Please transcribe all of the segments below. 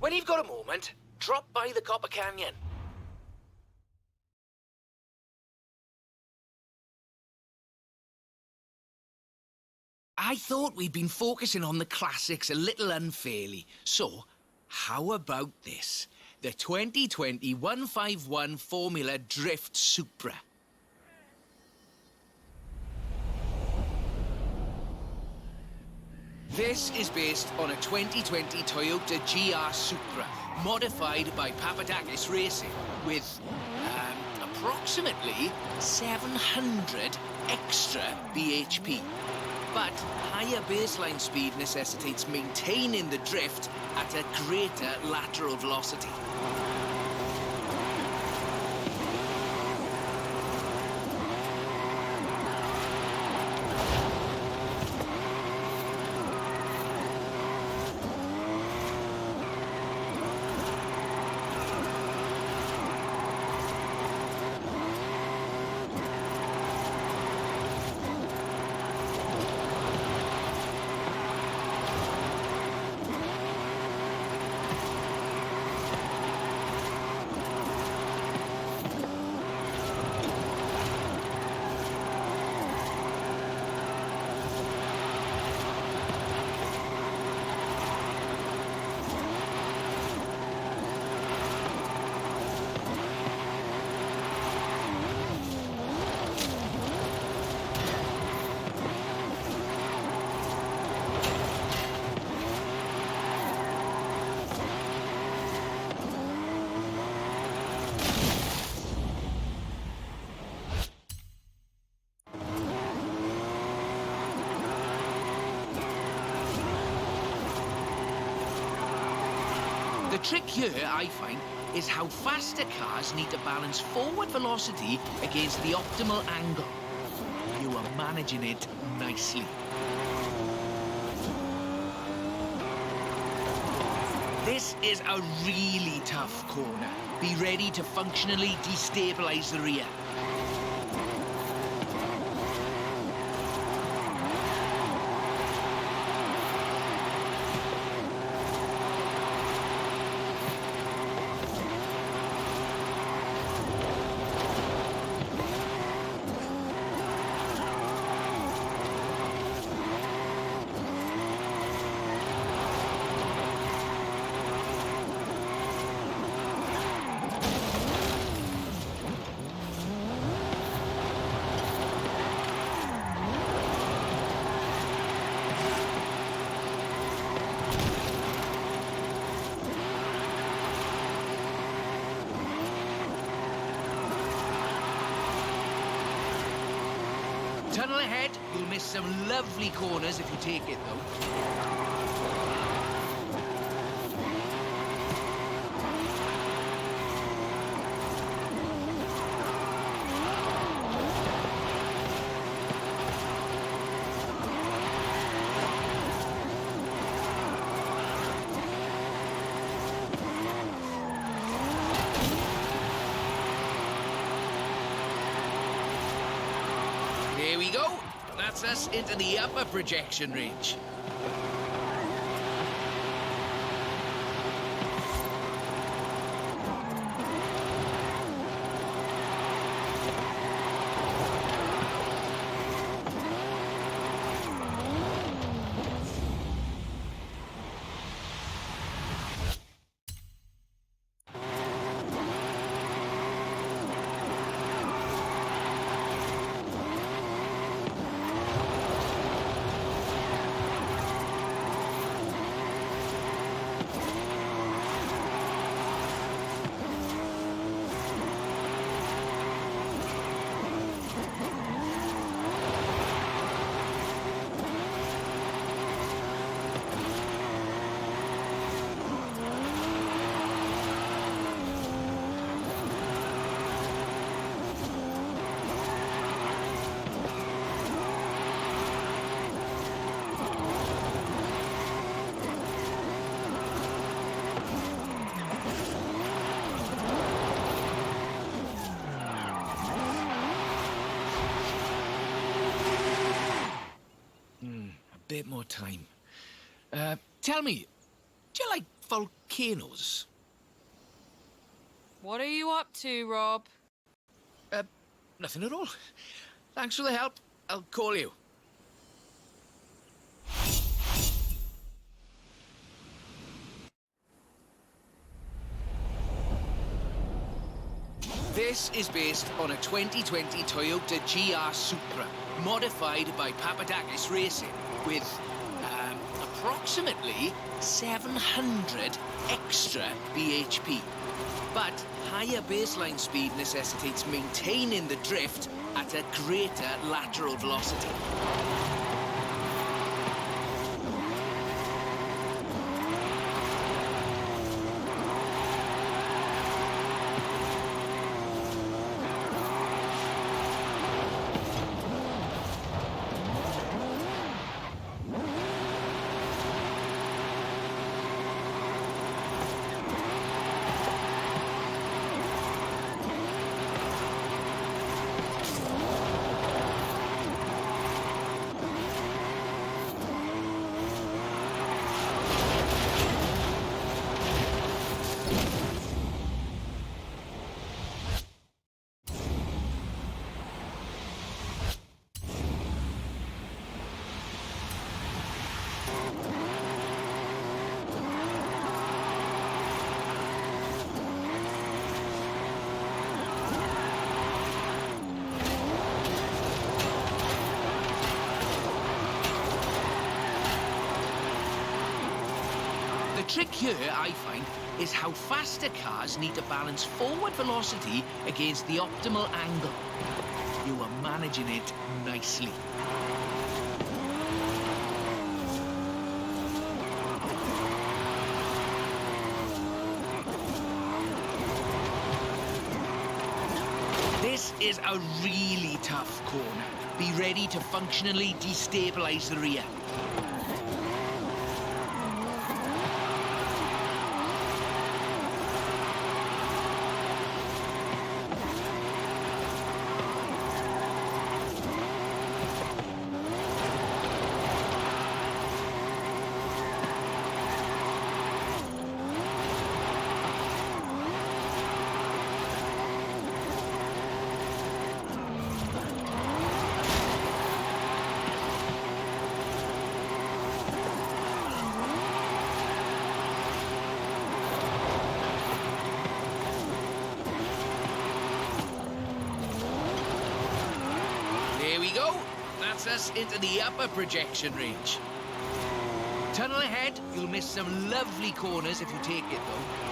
When you've got a moment, drop by the Copper Canyon. I thought we'd been focusing on the classics a little unfairly. So, how about this? The 2020 151 Formula Drift Supra. This is based on a 2020 Toyota GR Supra, modified by Papadakis Racing, with approximately 700 extra bhp. But higher baseline speed necessitates maintaining the drift at a greater lateral velocity. The trick here, I find, is how faster cars need to balance forward velocity against the optimal angle. You are managing it nicely. This is a really tough corner. Be ready to functionally destabilize the rear. Tunnel ahead, you'll miss some lovely corners if you take it, though. Here we go. That's us into the upper projection range. bit more time. Tell me, do you like volcanoes? What are you up to, Rob? Nothing at all. Thanks for the help. I'll call you. This is based on a 2020 Toyota GR Supra, modified by Papadakis Racing, with approximately 700 extra bhp. But higher baseline speed necessitates maintaining the drift at a greater lateral velocity. The trick here, I find, is how faster cars need to balance forward velocity against the optimal angle. You are managing it nicely. This is a really tough corner. Be ready to functionally destabilize the rear. There we go. That's us into the upper projection range. Tunnel ahead. You'll miss some lovely corners if you take it, though.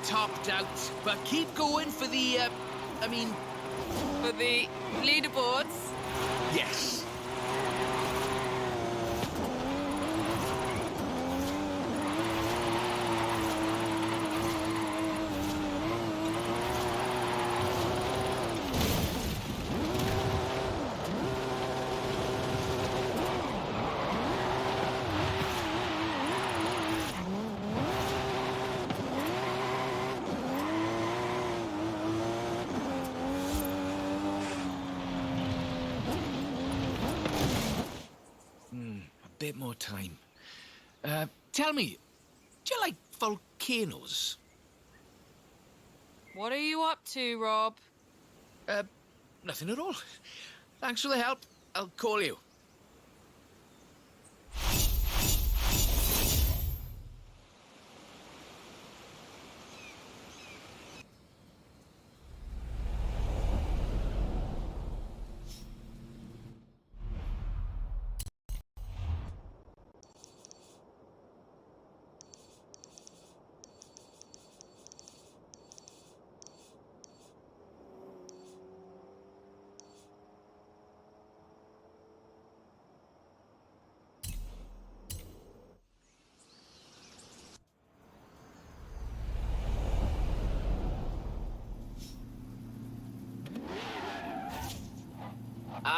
Topped out, but keep going for the, For the leaderboards? yes. A bit more time. Tell me, do you like volcanoes? What are you up to, Rob? Nothing at all. Thanks for the help. I'll call you.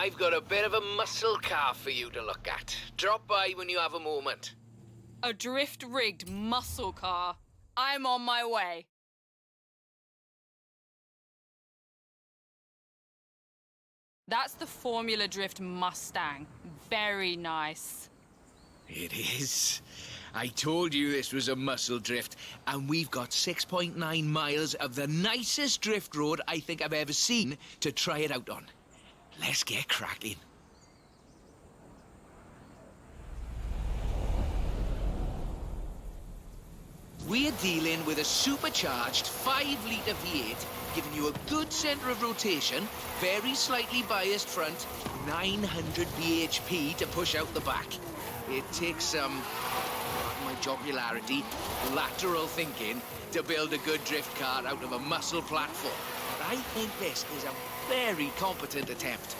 I've got a bit of a muscle car for you to look at. Drop by when you have a moment. A drift-rigged muscle car. I'm on my way. That's the Formula Drift Mustang. Very nice. It is. I told you this was a muscle drift, and we've got 6.9 miles of the nicest drift road I think I've ever seen to try it out on. Let's get cracking. We're dealing with a supercharged 5-litre V8, giving you a good centre of rotation, very slightly biased front, 900 bhp to push out the back. It takes some, pardon my jocularity, lateral thinking to build a good drift car out of a muscle platform. But I think this is a very competent attempt.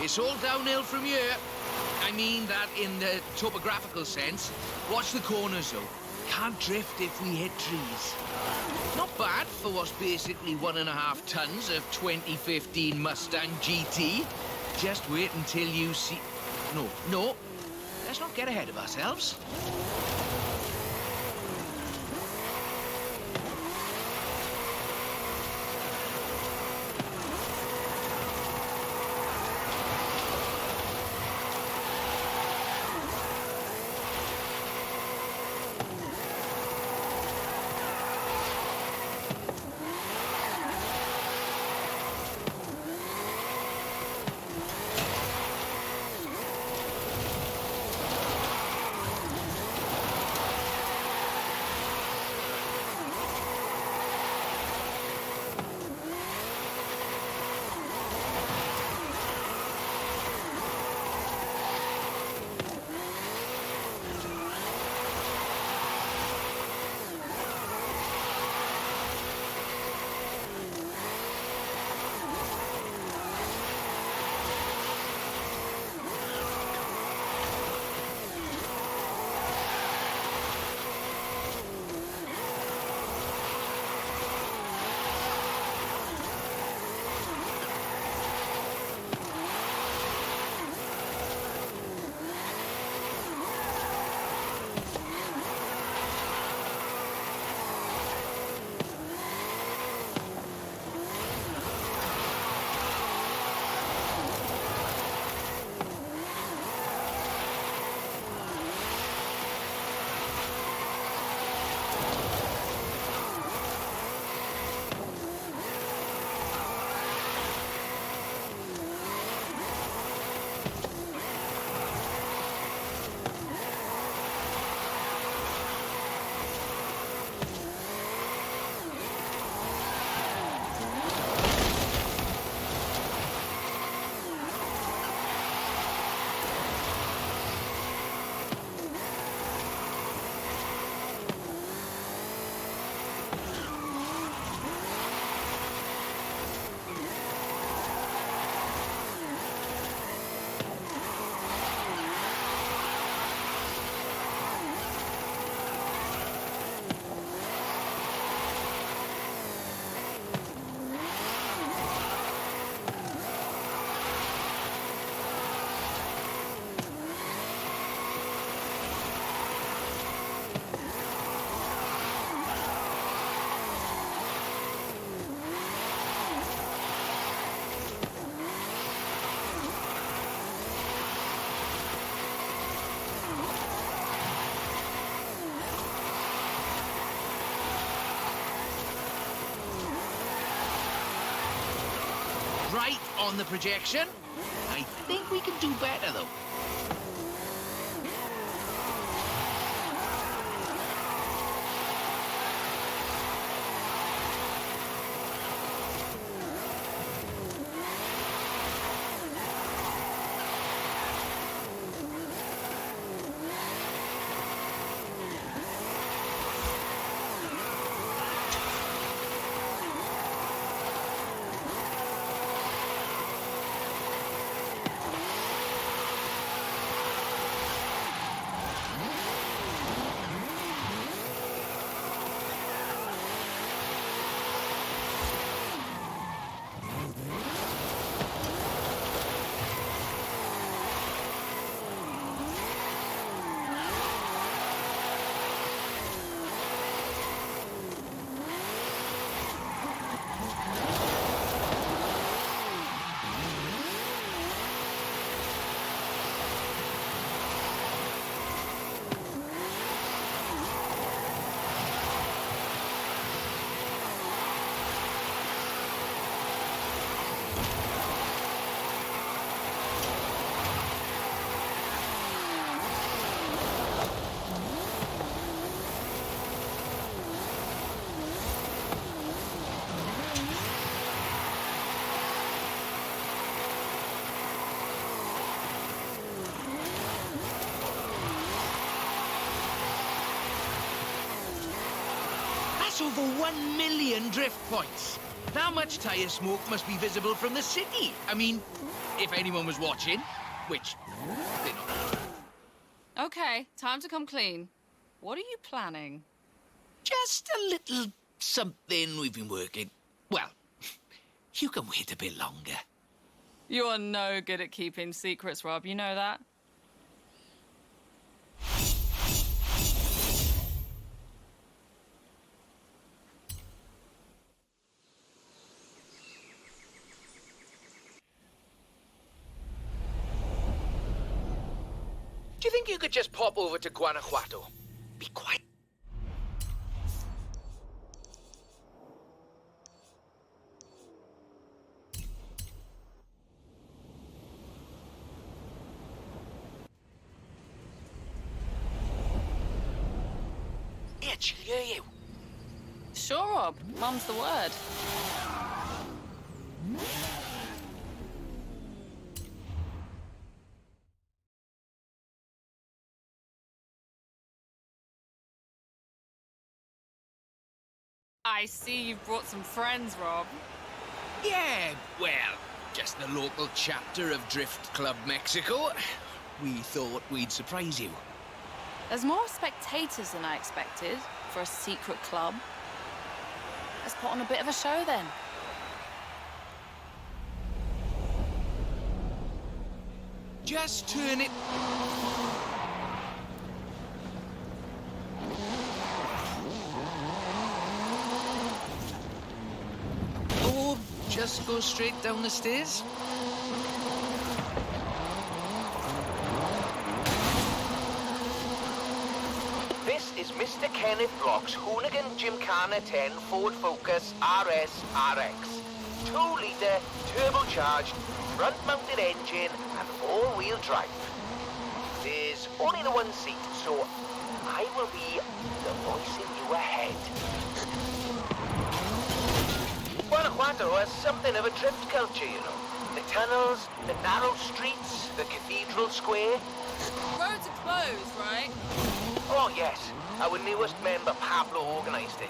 It's all downhill from here. I mean that in the topographical sense. Watch the corners, though. Can't drift if we hit trees. Not bad for what's basically 1.5 tons of 2015 Mustang GT. Just wait until you see... No. Let's not get ahead of ourselves. right on the projection. I think we can do better, though. That's over 1 million drift points. That much tyre smoke must be visible from the city. I mean, if anyone was watching, which they're not. Okay, time to come clean. What are you planning? Just a little something we've been working. Well, you can wait a bit longer. You are no good at keeping secrets, Rob. You know that? Do you think you could just pop over to Guanajuato? Be quiet. Yeah, she'll hear you. Sure, Rob. Mum's the word. I see you've brought some friends, Rob. Yeah, well, just the local chapter of Drift Club Mexico. We thought we'd surprise you. There's more spectators than I expected for a secret club. Let's put on a bit of a show then. Just turn it... Or just go straight down the stairs. This is Mr. Kenneth Block's Hoonigan Gymkhana 10 Ford Focus RS RX. 2-litre, turbocharged, front-mounted engine and all-wheel drive. There's only the one seat, so I will be the voice in your head. Guanajuato has something of a drift culture, you know. The tunnels, the narrow streets, the cathedral square. Roads are closed, right? Oh, yes. Our newest member, Pablo, organised it.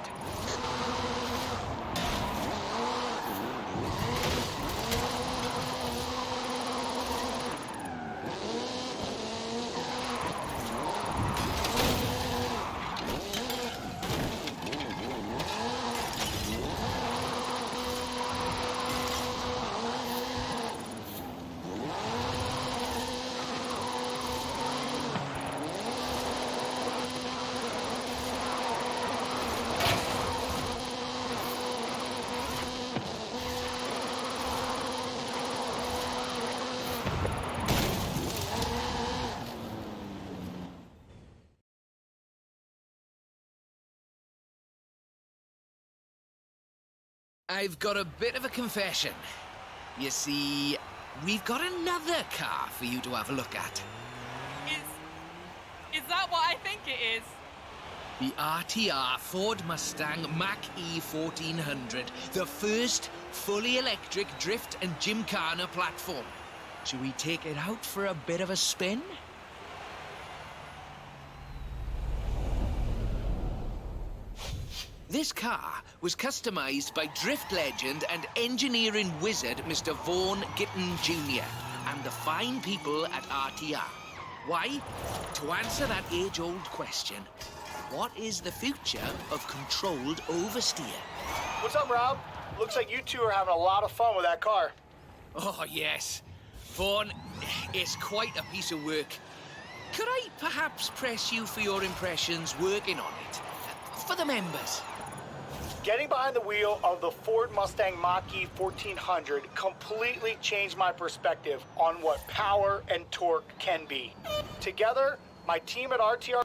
I've got a bit of a confession. You see, we've got another car for you to have a look at. Is that what I think it is? The RTR Ford Mustang Mach-E 1400, the first fully electric drift and gymkhana platform. Should we take it out for a bit of a spin? This car was customized by drift legend and engineering wizard Mr. Vaughan Gitton Jr. and the fine people at RTR. Why? To answer that age-old question, what is the future of controlled oversteer? What's up, Rob? Looks like you two are having a lot of fun with that car. Oh, yes. Vaughan, it's quite a piece of work. Could I perhaps press you for your impressions working on it? For the members. Getting behind the wheel of the Ford Mustang Mach-E 1400 completely changed my perspective on what power and torque can be. Together, my team at RTR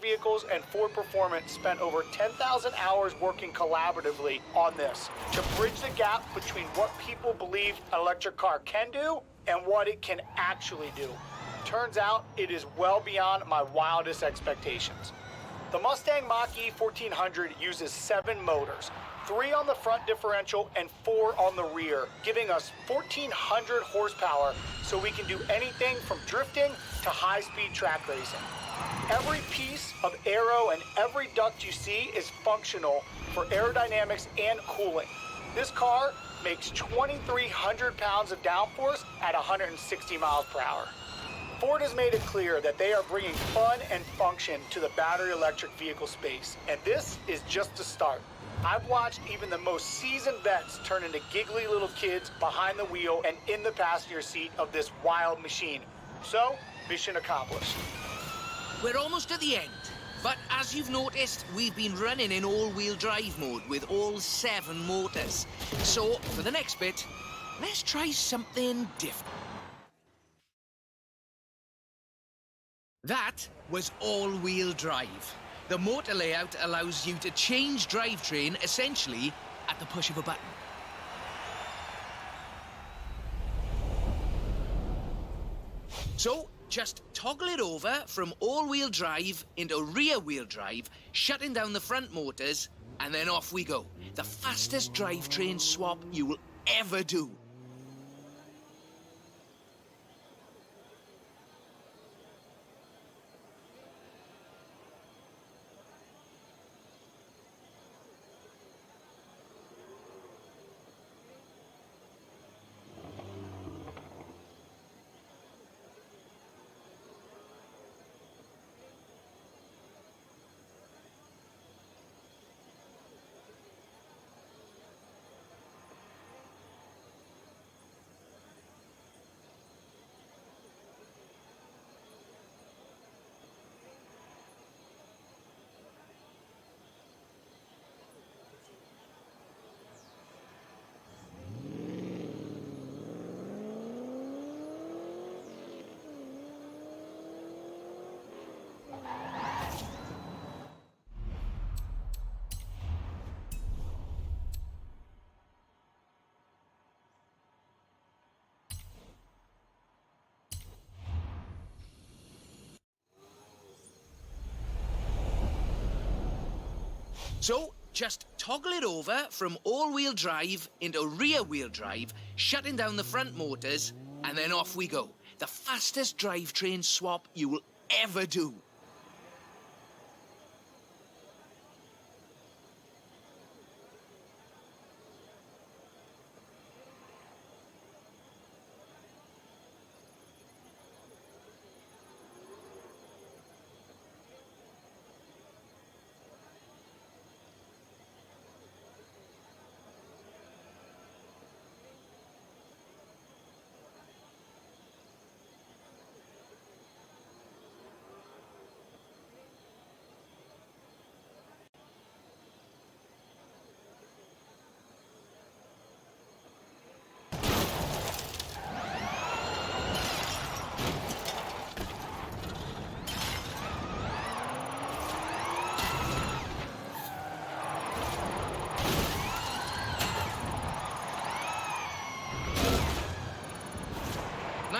vehicles and Ford Performance spent over 10,000 hours working collaboratively on this to bridge the gap between what people believe an electric car can do and what it can actually do. Turns out it is well beyond my wildest expectations. The Mustang Mach-E 1400 uses 7 motors, 3 on the front differential and 4 on the rear, giving us 1,400 horsepower so we can do anything from drifting to high-speed track racing. Every piece of aero and every duct you see is functional for aerodynamics and cooling. This car makes 2,300 pounds of downforce at 160 miles per hour. Ford has made it clear that they are bringing fun and function to the battery electric vehicle space, and this is just the start. I've watched even the most seasoned vets turn into giggly little kids behind the wheel and in the passenger seat of this wild machine. So, mission accomplished. We're almost at the end, but as you've noticed, we've been running in all-wheel drive mode with all 7 motors. So, for the next bit, let's try something different. That was all-wheel drive. The motor layout allows you to change drivetrain essentially at the push of a button. So, just toggle it over from all-wheel drive into rear-wheel drive, shutting down the front motors, and then off we go. The fastest drivetrain swap you will ever do. So, just toggle it over from all-wheel drive into rear-wheel drive, shutting down the front motors, and then off we go. The fastest drivetrain swap you will ever do.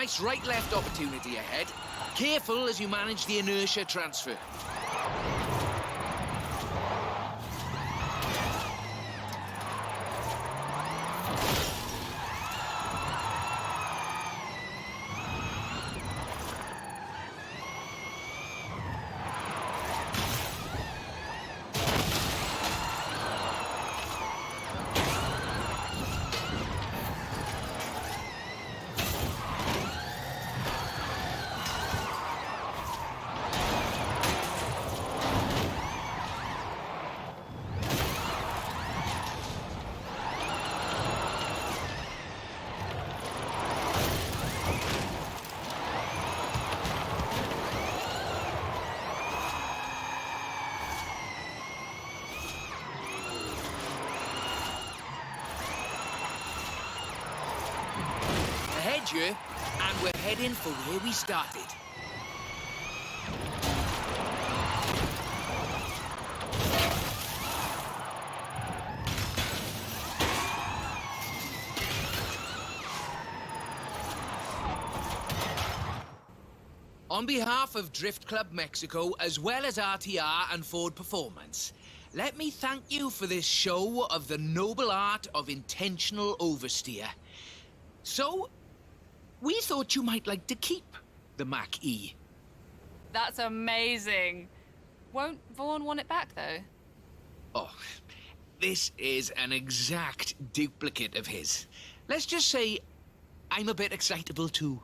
nice right-left opportunity ahead. Careful as you manage the inertia transfer. Ahead you, and we're heading for where we started. On behalf of Drift Club Mexico, as well as RTR and Ford Performance, let me thank you for this show of the noble art of intentional oversteer. So, we thought you might like to keep the Mach-E. That's amazing. Won't Vaughn want it back, though? Oh, this is an exact duplicate of his. Let's just say I'm a bit excitable too.